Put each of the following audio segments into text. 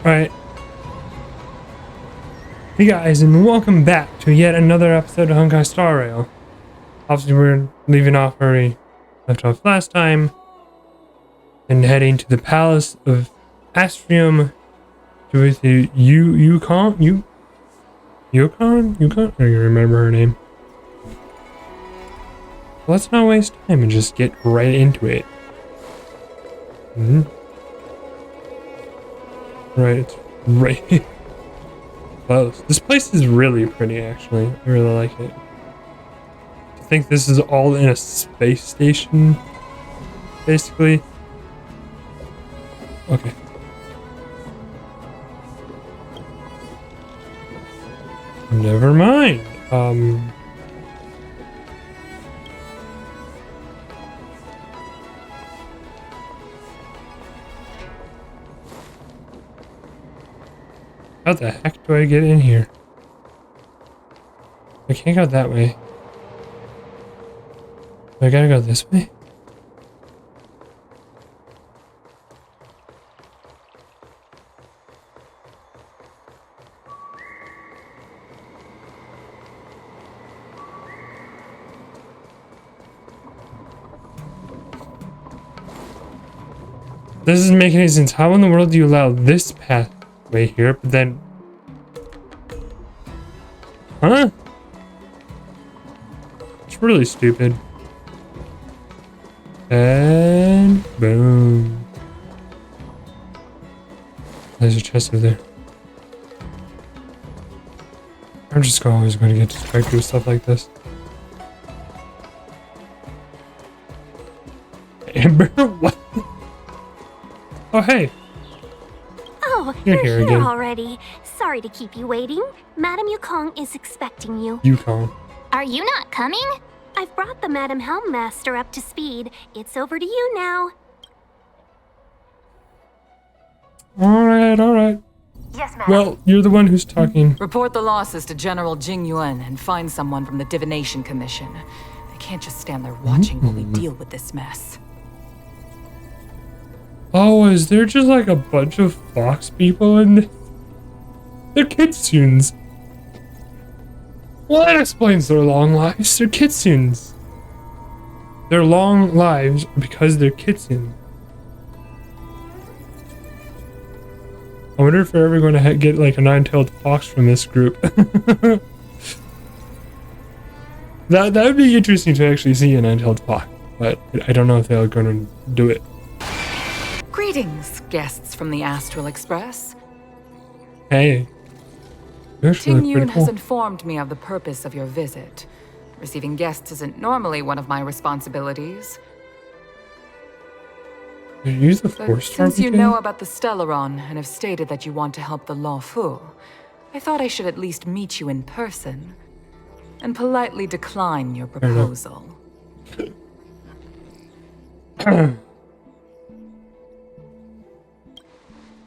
Alright. Hey guys, and welcome back to yet another episode of Honkai Star Rail. Obviously, we're leaving off where we left off last time and heading to the Palace of Astrium with the Yukon? I don't remember her name. Let's not waste time and just get right into it. Right, it's right close. This place is really pretty, actually. I really like it. I think this is all in a space station, basically. Okay. Never mind. How the heck do I get in here? I can't go that way. I gotta go this way? This doesn't make any sense. How in the world do you allow this pathway here, but then... Huh? It's really stupid. And... boom. There's a chest over there. I'm just always going to get distracted with stuff like this. Amber? What? Oh, hey. Oh, you're here again. Already. Sorry to keep you waiting. Madame Yukong is expecting you. Yukong. Are you not coming? I've brought the Madame Helmmaster up to speed. It's over to you now. Alright. Yes, Madame. Well, you're the one who's talking. Report the losses to General Jing Yuan and find someone from the Divination Commission. I can't just stand there watching while we deal with this mess. Oh, is there just like a bunch of fox people in this? They're kitsunes. Well, that explains their long lives. They're kitsunes. Their long lives are because they're kitsunes. I wonder if we're ever going to get like a nine-tailed fox from this group. That would be interesting to actually see a nine-tailed fox, but I don't know if they're going to do it. Greetings, guests from the Astral Express. Hey. Jing Yuan has informed me of the purpose of your visit. Receiving guests isn't normally one of my responsibilities. Use the force since you know about the Stellaron and have stated that you want to help the Lawfu, I thought I should at least meet you in person and politely decline your proposal.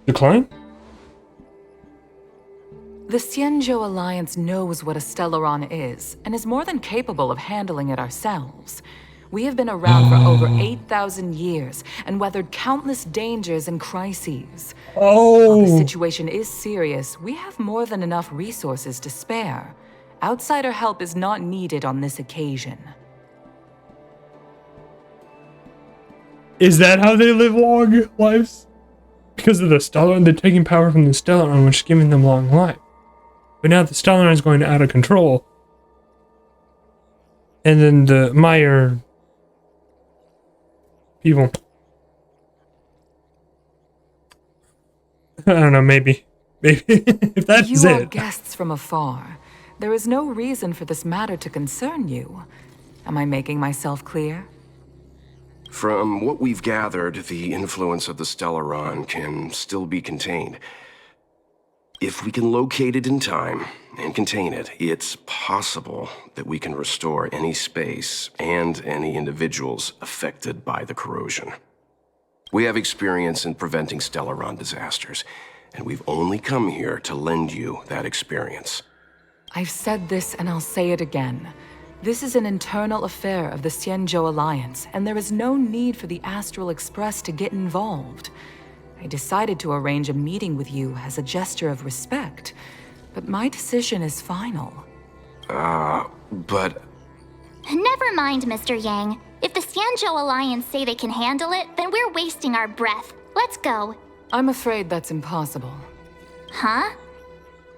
Decline? The Xainzhou Alliance knows what a Stellaron is, and is more than capable of handling it ourselves. We have been around for over 8,000 years, and weathered countless dangers and crises. While the situation is serious, we have more than enough resources to spare. Outsider help is not needed on this occasion. Is that how they live long lives? Because of the Stellaron, they're taking power from the Stellaron, which is giving them long life. But now the Stellaron is going out of control. And then the Meyer people. I don't know, maybe. If that's it. You are it. guests from afar. There is no reason for this matter to concern you. Am I making myself clear? From what we've gathered, the influence of the Stellaron can still be contained. If we can locate it in time and contain it, it's possible that we can restore any space and any individuals affected by the corrosion. We have experience in preventing Stellaron disasters, and we've only come here to lend you that experience. I've said this and I'll say it again. This is an internal affair of the Xainzhou Alliance, and there is no need for the Astral Express to get involved. I I decided to arrange a meeting with you as a gesture of respect, but my decision is final. But Never mind, Mr. Yang. If the Xanzhou Alliance say they can handle it, then we're wasting our breath. Let's go. I'm afraid that's impossible. Huh?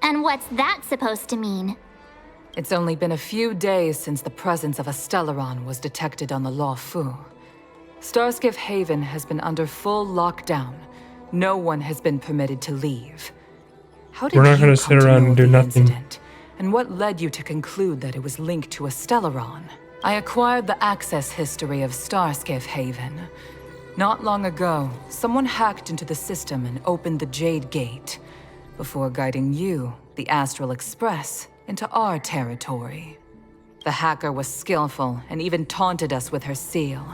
And what's that supposed to mean? It's only been a few days since the presence of a Stellaron was detected on the Luofu. Starskiff Haven has been under full lockdown. No one has been permitted to leave. How did We're not you gonna come sit to around know and do of the nothing. incident? And what led you to conclude that it was linked to a Stellaron? I acquired the access history of Starskiff Haven. Not long ago, someone hacked into the system and opened the Jade Gate, before guiding you, the Astral Express, into our territory. The hacker was skillful and even taunted us with her seal.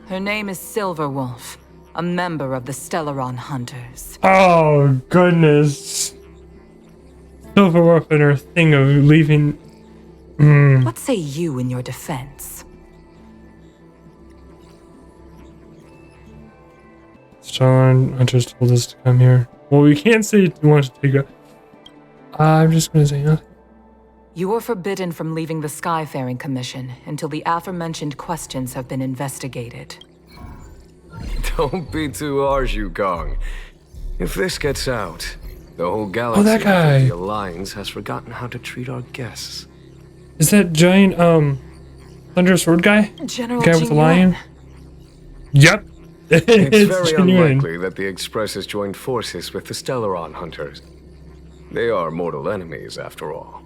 Her name is Silverwolf, a member of the Stellaron Hunters. Oh, goodness. Silverwolf and her thing of leaving. What say you in your defense? Stellaron Hunters told us to come here. Well, we can't say we want to take a. I'm just gonna say nothing. You are forbidden from leaving the Skyfaring Commission until the aforementioned questions have been investigated. don't be too harsh, Yukong. If this gets out, the whole galaxy that guy. of the Alliance has forgotten how to treat our guests. Is that giant Thunder Sword guy? General The guy with the Jingyuan. lion? Yep. It's very genuine. unlikely that the Express has joined forces with the Stellaron Hunters. They are mortal enemies, after all.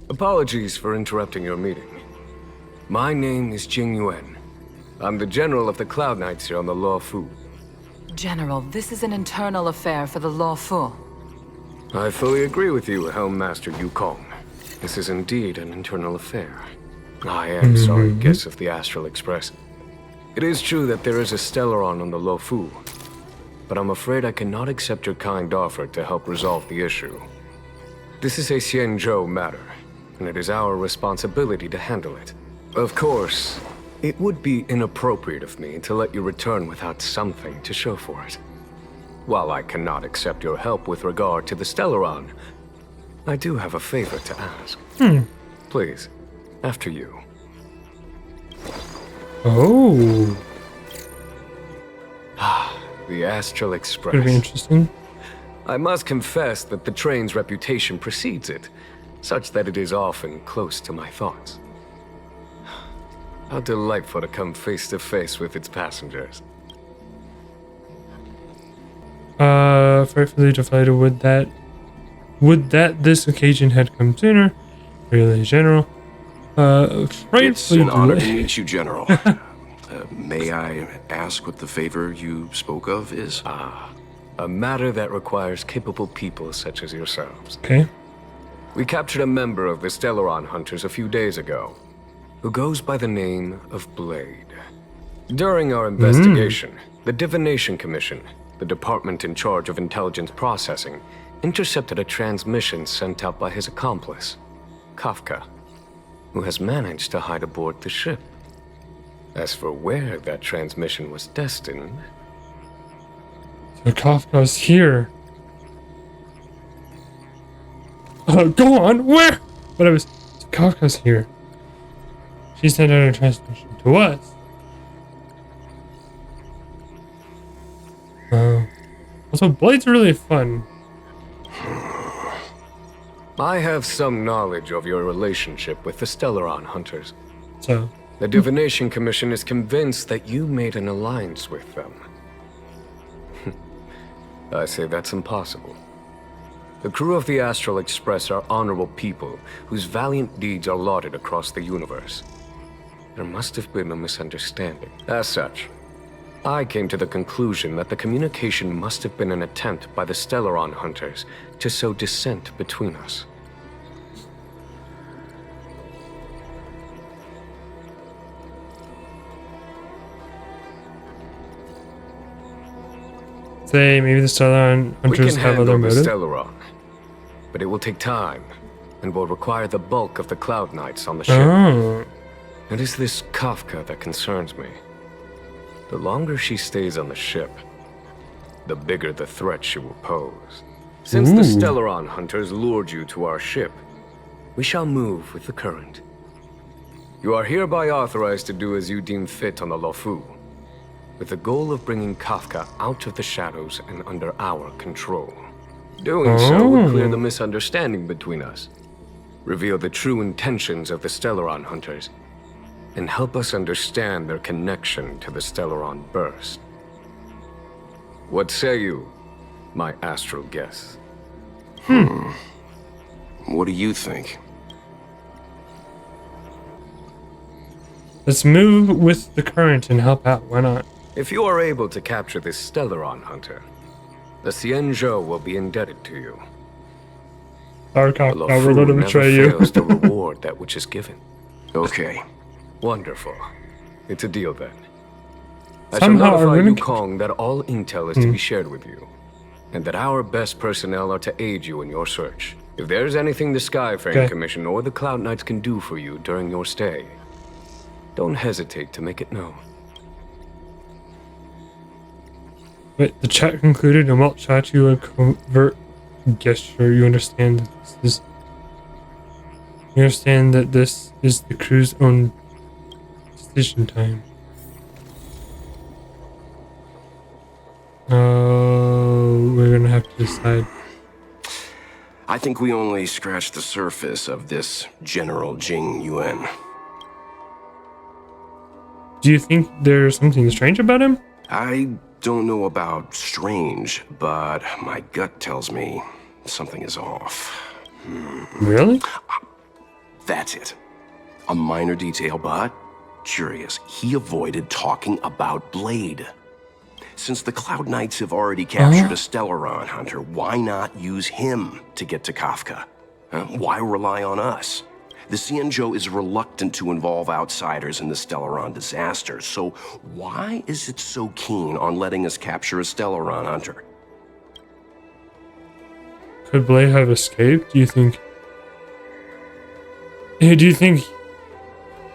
Apologies for interrupting your meeting. My name is Jingyuan. I'm the General of the Cloud Knights here on the Luofu. General, this is an internal affair for the Luofu. I fully agree with you, Helm Master Yukong. This is indeed an internal affair. I am sorry, guests of the Astral Express. It is true that there is a Stellaron on the Luofu, but I'm afraid I cannot accept your kind offer to help resolve the issue. This is a Xainzhou matter, and it is our responsibility to handle it. Of course, it would be inappropriate of me to let you return without something to show for it. While I cannot accept your help with regard to the Stellaron, I do have a favor to ask. Please, after you. Oh, The Astral could be Express. interesting. I must confess that the train's reputation precedes it, such that it is often close to my thoughts. How delightful to come face to face with its passengers. Frightfully deflated. Would that this occasion had come sooner? Really, General. It's Frightfully an honor to delayed. meet you, General. May I ask what the favor you spoke of is? A matter that requires capable people such as yourselves. Okay. We captured a member of the Stellaron Hunters a few days ago, who goes by the name of Blade. During our investigation, the Divination Commission, the department in charge of intelligence processing, intercepted a transmission sent out by his accomplice, Kafka, who has managed to hide aboard the ship. As for where that transmission was destined, So Kafka's here. Go on, where? But so Kafka's here. She sent out a transmission to us. Also, Blade's really fun. I have some knowledge of your relationship with the Stellaron Hunters. So, The Divination Commission is convinced that you made an alliance with them. I say that's impossible. The crew of the Astral Express are honorable people whose valiant deeds are lauded across the universe. There must have been a misunderstanding. As such, I came to the conclusion that the communication must have been an attempt by the Stellaron Hunters to sow dissent between us. say maybe the Stellaron We Hunters can have other handle the motive. Stellaron, but it will take time and will require the bulk of the Cloud Knights on the ship. Oh, It is this Kafka that concerns me. The longer she stays on the ship, the bigger the threat she will pose. Since the Stellaron hunters lured you to our ship, we shall move with the current. You are hereby authorized to do as you deem fit on the Luofu, with the goal of bringing Kafka out of the shadows and under our control. Doing so would clear the misunderstanding between us, reveal the true intentions of the Stellaron hunters, and help us understand their connection to the Stellaron burst. What say you, my astral guests? What do you think? Let's move with the current and help out. Why not? If you are able to capture this Stellaron hunter, the Xainzhou will be indebted to you. Our The Kafka, we're Luofu going to never betray you. fails to reward that which is given. Okay. Wonderful. It's a deal then. I shall Somehow notify I'm gonna Yukong that all intel is to be shared with you, and that our best personnel are to aid you in your search. If there's anything the Skyframe Okay. Commission or the Cloud Knights can do for you during your stay, don't hesitate to make it known. Wait, the chat concluded, and Walt shot you a covert gesture. You understand that this is. You understand that this is the crew's own decision time. We're gonna have to decide. I think we only scratched the surface of this General Jing Yuan. Do you think there's something strange about him? I don't know about strange, but my gut tells me something is off. Really? That's it. A minor detail, but curious. He avoided talking about Blade. Since the Cloud Knights have already captured a Stellaron hunter, why not use him to get to Kafka? Why rely on us? The Xainzhou is reluctant to involve outsiders in the Stellaron disaster, so why is it so keen on letting us capture a Stellaron hunter? Could Blade have escaped? Do you think? Hey, do you think?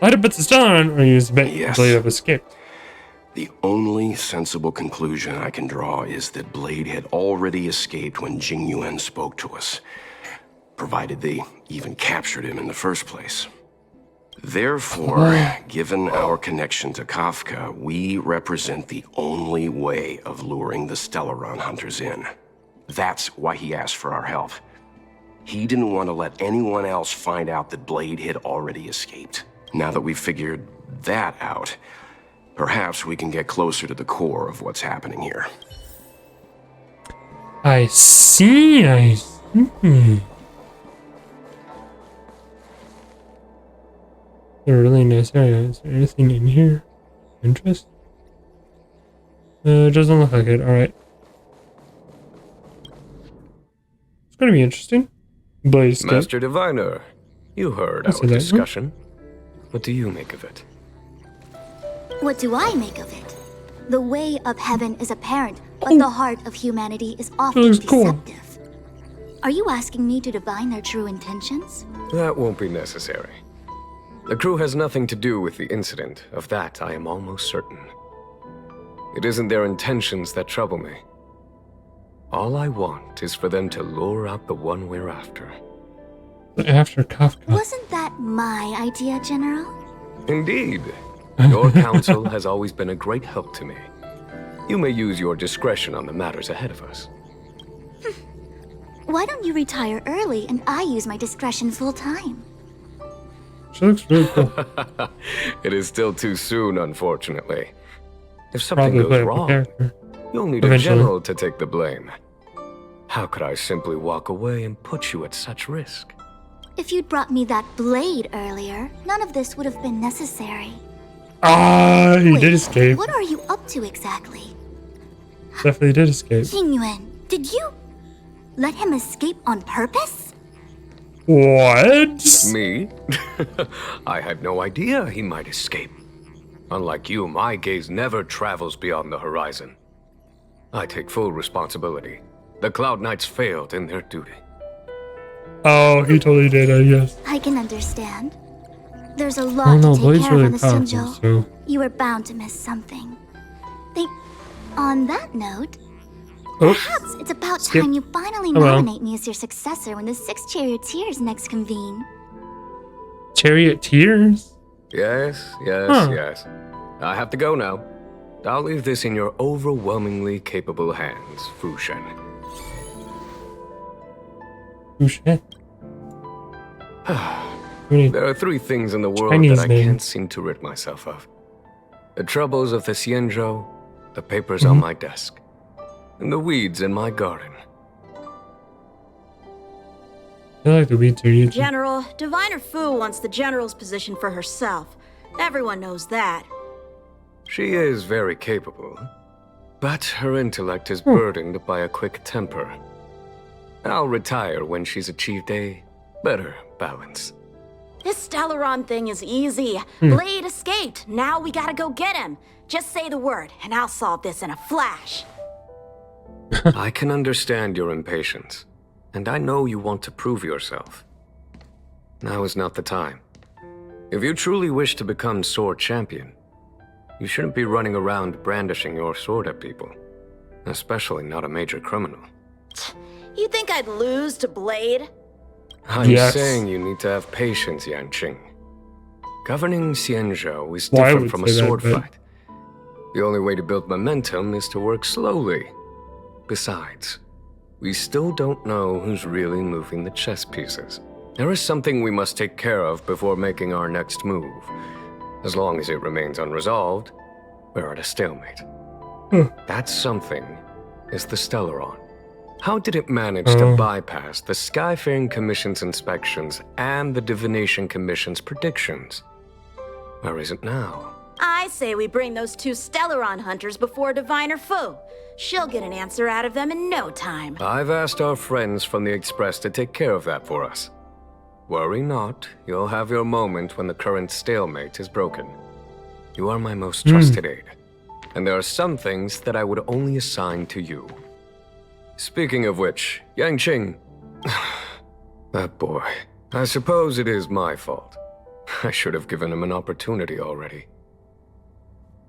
Light up at the Stellaron, or you bet Yes. Blade have escaped? The only sensible conclusion I can draw is that Blade had already escaped when Jing Yuan spoke to us, provided they even captured him in the first place. Therefore, given our connection to Kafka, we represent the only way of luring the Stellaron hunters in. That's why he asked for our help. He didn't want to let anyone else find out that Blade had already escaped. Now that we've figured that out, perhaps we can get closer to the core of what's happening here. I see. I see. A really nice area. Is there anything in here? Interest? It doesn't look like it. Alright. It's gonna be interesting. Blaze step. Master Diviner, you heard I'll say our that. discussion. What do you make of it? What do I make of it? The way of heaven is apparent, but the heart of humanity is often looks cool. deceptive. Are you asking me to divine their true intentions? That won't be necessary. The crew has nothing to do with the incident. Of that, I am almost certain. It isn't their intentions that trouble me. All I want is for them to lure out the one we're after. After Kafka. Wasn't that my idea, General? Indeed. Your counsel has always been a great help to me. You may use your discretion on the matters ahead of us. Why don't you retire early and I use my discretion full time? She looks really cool. It is still too soon, unfortunately. If something Probably goes playable wrong, character. you'll need Eventually. a general to take the blame. How could I simply walk away and put you at such risk? If you'd brought me that blade earlier, none of this would have been necessary. Ah, he Wait, did escape. What are you up to exactly? Definitely did escape. Xingyuan, did you let him escape on purpose? What? Me? I had no idea he might escape. Unlike you, my gaze never travels beyond the horizon. I take full responsibility. The Cloud Knights failed in their duty. Oh, he totally did, I guess. I can understand. There's a Oh lot no, to take Blade's care of really on the powerful, Xinzhou. so... You were bound to miss something. On that note, Perhaps it's about Skip. time you finally Oh, well. nominate me as your successor when the 6 charioteers next convene. Charioteers? Yes. Huh. I have to go now. I'll leave this in your overwhelmingly capable hands, Fu Shen. Oh shit. Really? There are 3 things in the world Chinese that I name. can't seem to rid myself of. The troubles of the Xainzhou, the papers on my desk, and the weeds in my garden. I feel like the weeds are huge. General, Diviner Fu wants the general's position for herself. Everyone knows that. She is very capable, but her intellect is burdened by a quick temper. I'll retire when she's achieved a better balance. This Stellaron thing is easy. Blade escaped. Now we gotta go get him. Just say the word, and I'll solve this in a flash. I can understand your impatience, and I know you want to prove yourself. Now is not the time. If you truly wish to become sword champion, you shouldn't be running around brandishing your sword at people, especially not a major criminal. You think I'd lose to Blade? I'm Yes. saying you need to have patience, Yanqing. Governing Xainzhou is Well, I different would from a say that, sword but- fight. The only way to build momentum is to work slowly. Besides, we still don't know who's really moving the chess pieces. There is something we must take care of before making our next move. As long as it remains unresolved, we're at a stalemate. That something is the Stellaron. How did it manage to bypass the Skyfaring Commission's inspections and the Divination Commission's predictions? Where is it now? I say we bring those 2 Stellaron hunters before Diviner Fu. She'll get an answer out of them in no time. I've asked our friends from the Express to take care of that for us. Worry not, you'll have your moment when the current stalemate is broken. You are my most trusted aide, and there are some things that I would only assign to you. Speaking of which, Yanqing... that boy. I suppose it is my fault. I should have given him an opportunity already.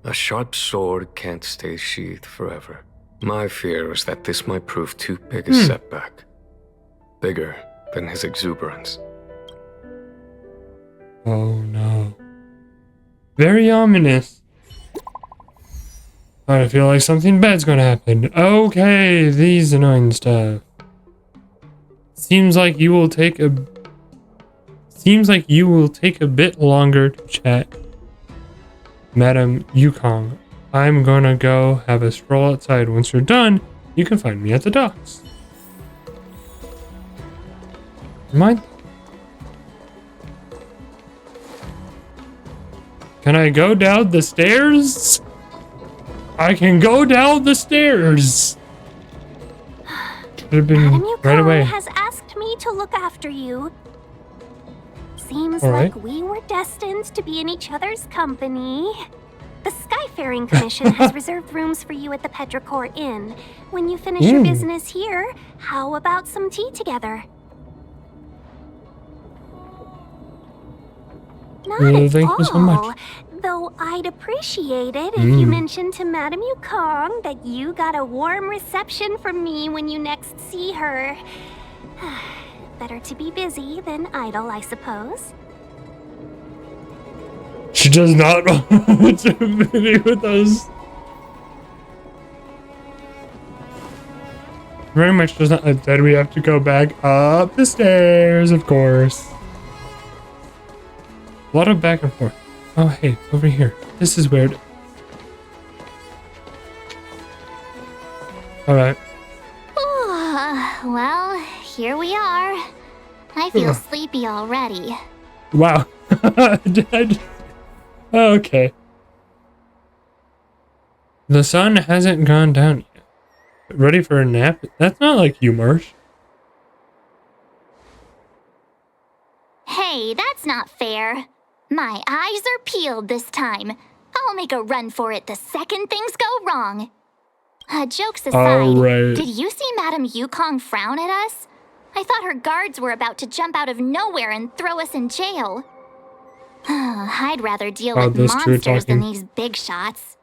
A sharp sword can't stay sheathed forever. My fear is that this might prove too big a setback. Bigger than his exuberance. Oh no. Very ominous. I feel like something bad's gonna happen. Okay, these annoying stuff. Seems like you will take a bit longer to chat. Madam Yukong, I'm gonna go have a stroll outside. Once you're done, you can find me at the docks. Mind? Can I go down the stairs? I can go down the stairs. Should have been Madam right Yukong away. has asked me to look after you. Seems All like right. we were destined to be in each other's company. The Skyfaring Commission has reserved rooms for you at the Petrichor Inn. When you finish your business here, how about some tea together? Not at Thank you so much. all. Though I'd appreciate it if you mentioned to Madam Yukong that you got a warm reception from me when you next see her. Better to be busy than idle, I suppose. She does not want to be with us. Very much does not. Then we have to go back up the stairs, of course. A lot of back and forth. Oh, hey, over here. This is weird. Alright. Well, here we are. I feel sleepy already. Wow. Okay. The sun hasn't gone down yet. Ready for a nap? That's not like you, Marsh. Hey, that's not fair. My eyes are peeled this time. I'll make a run for it the second things go wrong. Jokes aside, Alright. did you see Madam Yukong frown at us? I thought her guards were about to jump out of nowhere and throw us in jail. I'd rather deal Oh, with those two are monsters than talking. these big shots.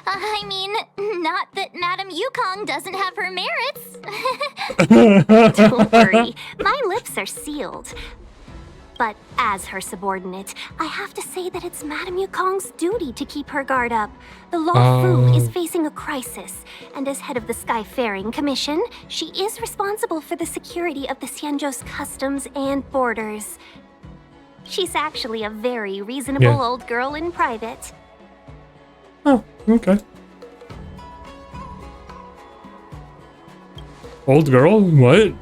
I mean, not that Madame Yukong doesn't have her merits. Don't worry, my lips are sealed. But as her subordinate, I have to say that it's Madame Yukong's duty to keep her guard up. The Law Fu is facing a crisis, and as head of the Skyfaring Commission, she is responsible for the security of the Xainzhou's customs and borders. She's actually a very reasonable old girl in private. Oh, okay. Old girl? What?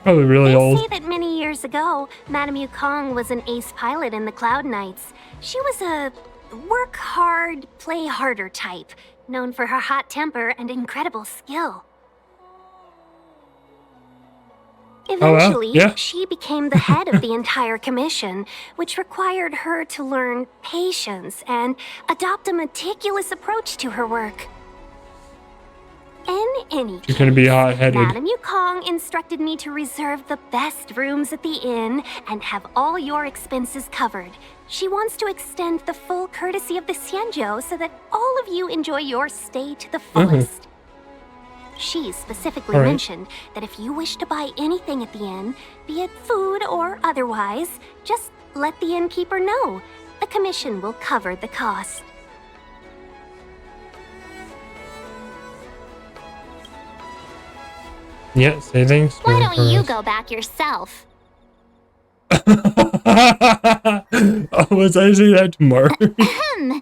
Probably really They old. say that many years ago, Madame Yukong was an ace pilot in the Cloud Knights. She was a work hard, play harder type, known for her hot temper and incredible skill. Eventually, yeah. she became the head of the entire commission, which required her to learn patience and adopt a meticulous approach to her work. In any She's gonna be hot-headed. Madame Yukong instructed me to reserve the best rooms at the inn and have all your expenses covered. She wants to extend the full courtesy of the Xainzhou so that all of you enjoy your stay to the fullest. She specifically mentioned that if you wish to buy anything at the inn, be it food or otherwise, just let the innkeeper know. The commission will cover the cost. Yeah, say thanks. Why don't you go back yourself? Oh, was I say that to Mark? Seeing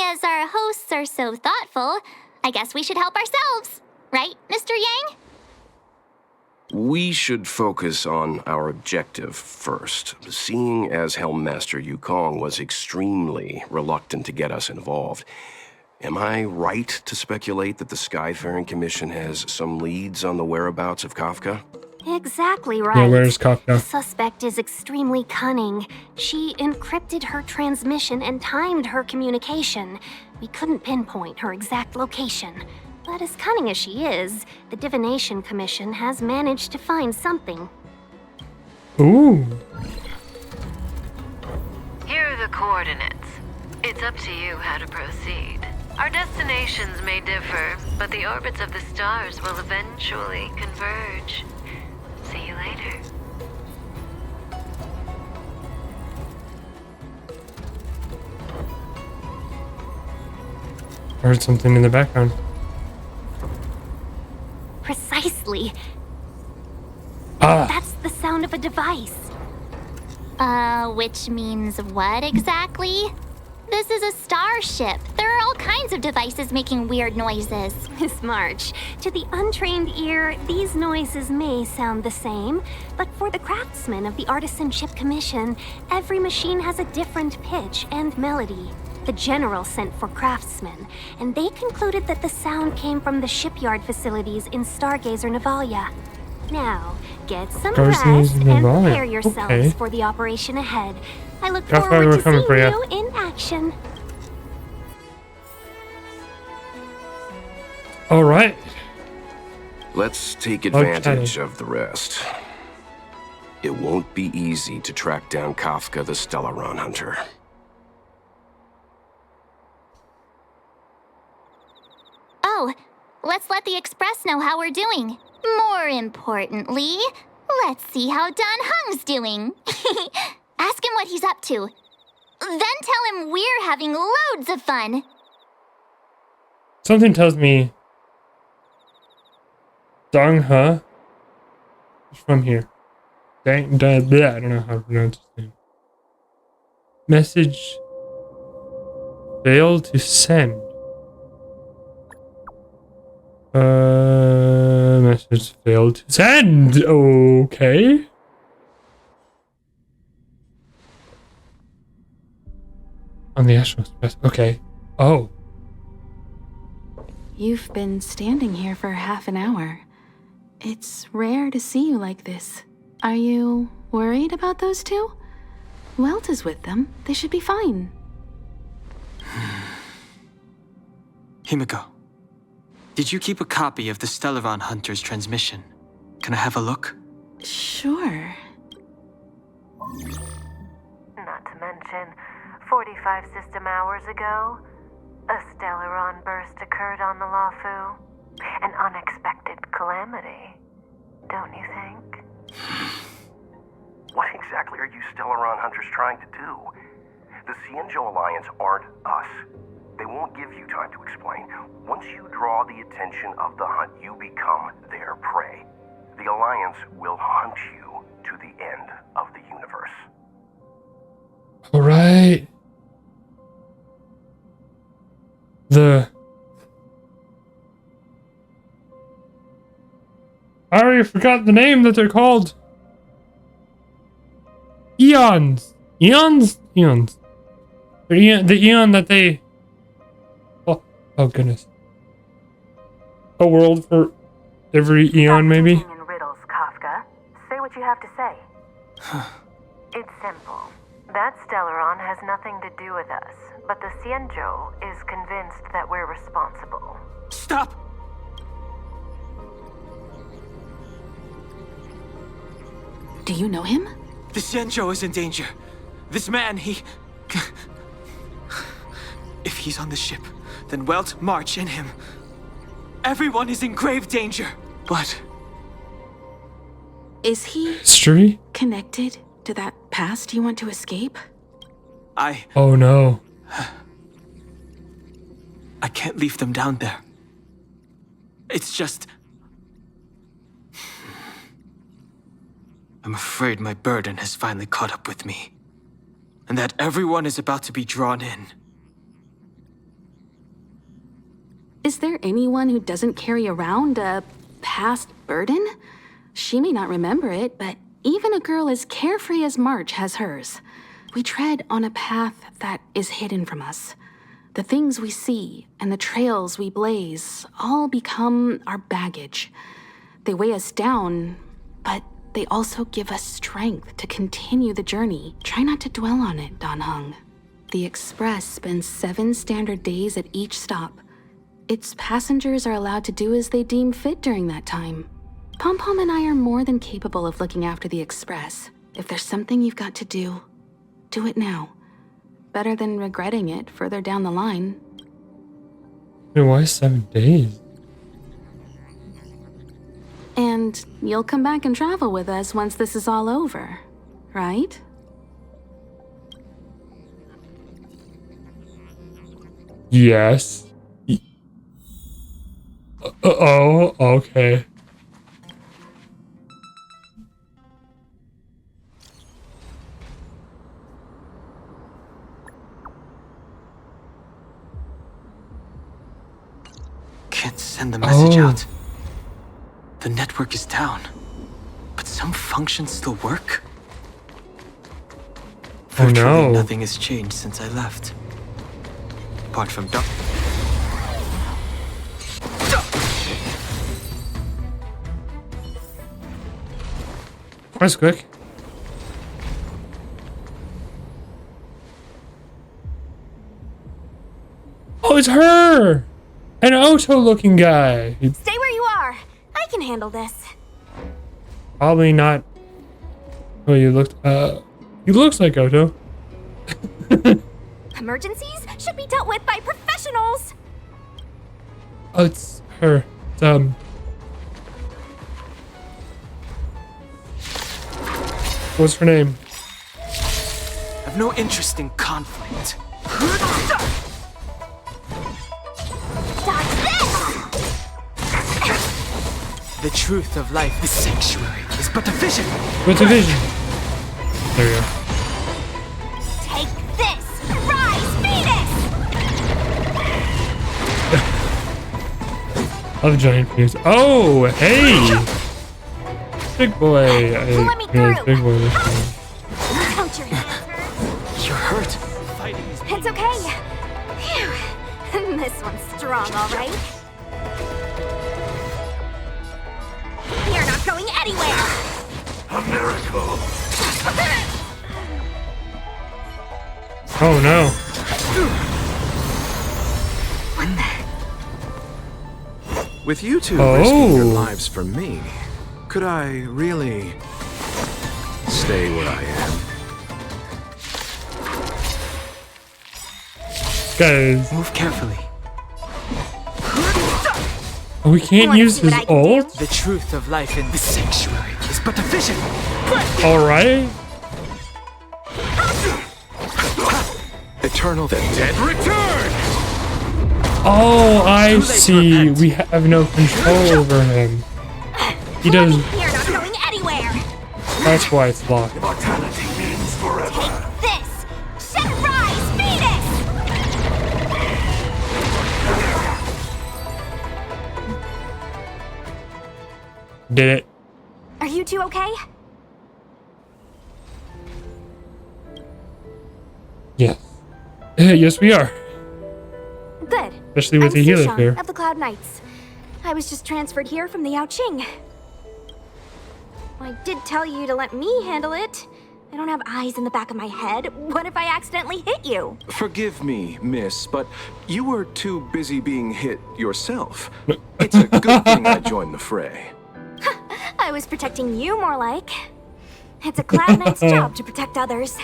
as our hosts are so thoughtful, I guess we should help ourselves. Right, Mr. Yang? We should focus on our objective first. Seeing as Helmmaster Yukong was extremely reluctant to get us involved, am I right to speculate that the Skyfaring Commission has some leads on the whereabouts of Kafka? Exactly right. Yeah, where's Kafka? The suspect is extremely cunning. She encrypted her transmission and timed her communication. We couldn't pinpoint her exact location. But as cunning as she is, the Divination Commission has managed to find something. Ooh. Here are the coordinates. It's up to you how to proceed. Our destinations may differ, but the orbits of the stars will eventually converge. See you later. I heard something in the background. Precisely. Ah. That's the sound of a device. Which means what exactly? This is a starship. There are all kinds of devices making weird noises. Miss March, to the untrained ear, these noises may sound the same, but for the craftsmen of the Artisanship Commission, every machine has a different pitch and melody. The general sent for craftsmen, and they concluded that the sound came from the shipyard facilities in Stargazer Navalia. Now, get some rest and prepare yourselves for the operation ahead. I look forward to seeing you in action. All right. Let's take advantage of the rest. It won't be easy to track down Kafka the Stellaron Hunter. Oh, let's let the Express know how we're doing. More importantly, let's see how Don Hung's doing. Ask him what he's up to. Then tell him we're having loads of fun. Something tells me Dong Huh is from here. I don't know how to pronounce his name. Message failed to send. Message failed to send. Okay. On the Astral Express. Okay. Oh. You've been standing here for half an hour. It's rare to see you like this. Are you worried about those two? Welt is with them. They should be fine. Himiko, did you keep a copy of the Stellaron Hunter's transmission? Can I have a look? Sure. Not to mention, 45 system hours ago, a Stellaron burst occurred on the Luofu. An unexpected calamity, don't you think? What exactly are you Stellaron hunters trying to do? The Xainzhou Alliance aren't us. They won't give you time to explain. Once you draw the attention of the hunt, you become their prey. The Alliance will hunt you to the end of the universe. All right. I already forgot the name that they're called. Eons. Eons? Eons. The eon that they... Oh goodness. A world for every eon, maybe? Stop thinking in riddles, Kafka. Say what you have to say. It's simple. That Stellaron has nothing to do with us, but the Xainzhou is convinced that we're responsible. Stop! Do you know him? The Xainzhou is in danger. This man, he... If he's on the ship, then Welt, March, and him. Everyone is in grave danger. But Is he History? connected to that past you want to escape? Oh no. I can't leave them down there. It's just... I'm afraid my burden has finally caught up with me. And that everyone is about to be drawn in. Is there anyone who doesn't carry around a past burden? She may not remember it, but even a girl as carefree as March has hers. We tread on a path that is hidden from us. The things we see and the trails we blaze all become our baggage. They weigh us down, but they also give us strength to continue the journey. Try not to dwell on it, Dan Heng. The Express spends 7 standard days at each stop. Its passengers are allowed to do as they deem fit during that time. Pom Pom and I are more than capable of looking after the Express. If there's something you've got to do, do it now. Better than regretting it further down the line. Wait, why 7 days? And you'll come back and travel with us once this is all over, right? Yes. Oh, okay. Can't send the message Oh. out. The network is down. But some functions still work? Oh, Virtually no. nothing has changed since I left. Apart from That's quick. Oh, it's her! An Oto-looking guy. He Stay where you are. I can handle this. probably not. Oh, you looked. He looks like Oto. Emergencies should be dealt with by professionals. Oh, it's her. It's, what's her name? I've no interest in conflict. Dodge this! The truth of life, this sanctuary, is but a vision. What's a vision? There we go. Take this! Rise, Venus! Love giant penis. Oh, hey! Big boy. Let me Yeah, it's through. big boy this time. Don't your hands You're hurt. Fighting is hurt? It's okay. Phew. This one's strong, all right. You're not going anywhere. A miracle! Oh no. With you two risking your Oh. lives for me, could I really stay where I am? Guys, Move carefully. we can't Wanna use see what his I can do? ult? The truth of life in this sanctuary is but a vision. Alright. Eternal. The dead return! Oh, I Too late to see. repent. We have no control over him. He does. You're not going anywhere. That's why it's locked. Mortality means forever. Take this. Sunrise Venus. Did it. Are you two okay? Yes. Yes, we are. Good. Especially with I'm the healer Sushan here. of the Cloud Knights. I was just transferred here from the Yaoqing. I did tell you to let me handle it. I don't have eyes in the back of my head. What if I accidentally hit you? Forgive me, miss, but you were too busy being hit yourself. It's a good thing I joined the fray. I was protecting you more like. It's a Cloud Knight's job to protect others.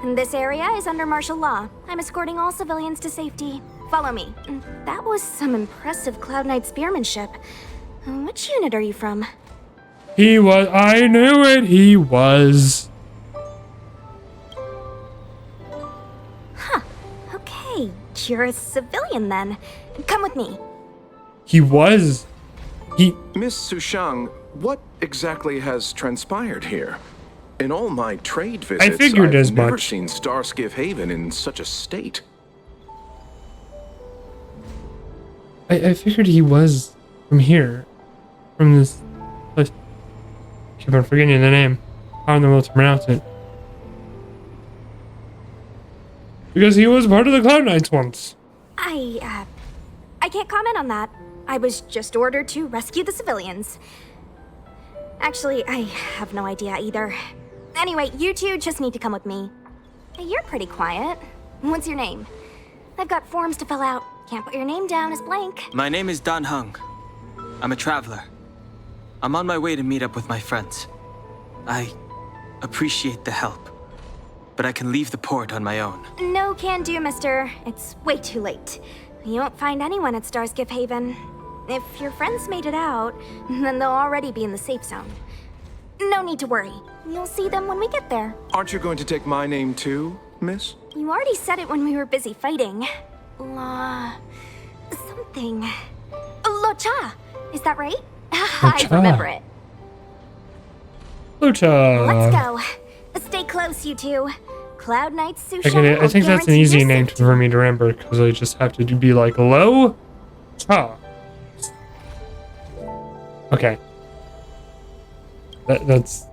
And this area is under martial law. I'm escorting all civilians to safety. Follow me. That was some impressive Cloud Knight spearmanship. Which unit are you from? He was. I knew it. He was. Okay, you're a civilian then. Come with me. He was. He. Miss Sushang, what exactly has transpired here? In all my trade visits, figured I've as never much. seen Starskiff Haven in such a state. I figured he was from here. From this place. Keep on forgetting the name. How in the world to pronounce it? Because he was part of the Cloud Knights once. I can't comment on that. I was just ordered to rescue the civilians. Actually, I have no idea either. Anyway, you two just need to come with me. Hey, you're pretty quiet. What's your name? I've got forms to fill out. Can't put your name down as blank. My name is Dan Hung. I'm a traveler. I'm on my way to meet up with my friends. I appreciate the help, but I can leave the port on my own. No can do, mister. It's way too late. You won't find anyone at Starskiff Haven. If your friends made it out, then they'll already be in the safe zone. No need to worry. You'll see them when we get there. Aren't you going to take my name too, miss? You already said it when we were busy fighting. Something. Locha! Is that right? I Locha. remember it. Lucha. Let's go. Stay close, you two. Cloud Knight Sushi. I get it. I think that's an easy name for me to remember because I just have to be like, hello? Cha. Okay. That's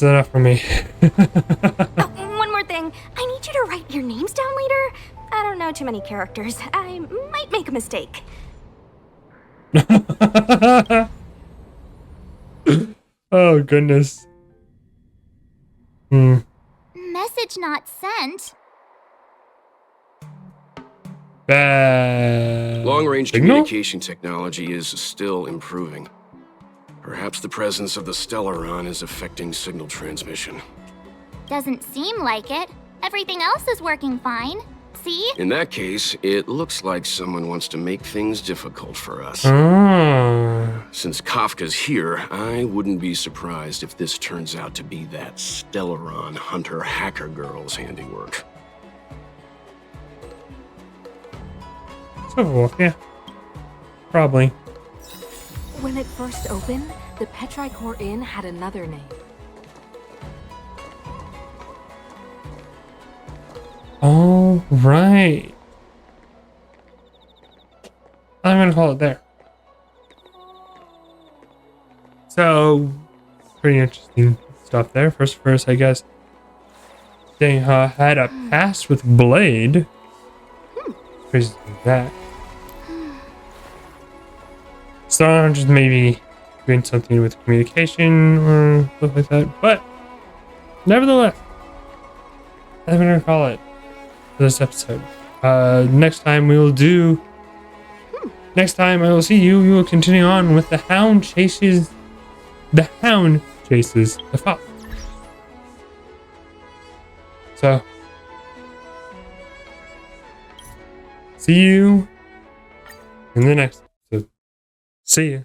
enough for me. Oh, one more thing. I need you to write your names down later. I don't know too many characters. I might make a mistake. Oh, goodness. Message not sent. Bad. Long-range signal? communication technology is still improving. Perhaps the presence of the Stellaron is affecting signal transmission. Doesn't seem like it. Everything else is working fine. See? In that case, it looks like someone wants to make things difficult for us. Ah. Since Kafka's here, I wouldn't be surprised if this turns out to be that Stellaron hunter hacker girl's handiwork. So, yeah. Probably. When it first opened, the Petrichor Inn had another name. All right. I'm gonna call it there. So, pretty interesting stuff there. First, I guess they had a pass with Blade. Crazy that. So just maybe doing something with communication or stuff like that. But nevertheless, I'm gonna call it for this episode. Next time we will do. Next time I will see you. We will continue on with the hound chases. The hound chases the fox. So see you in the next episode. See ya.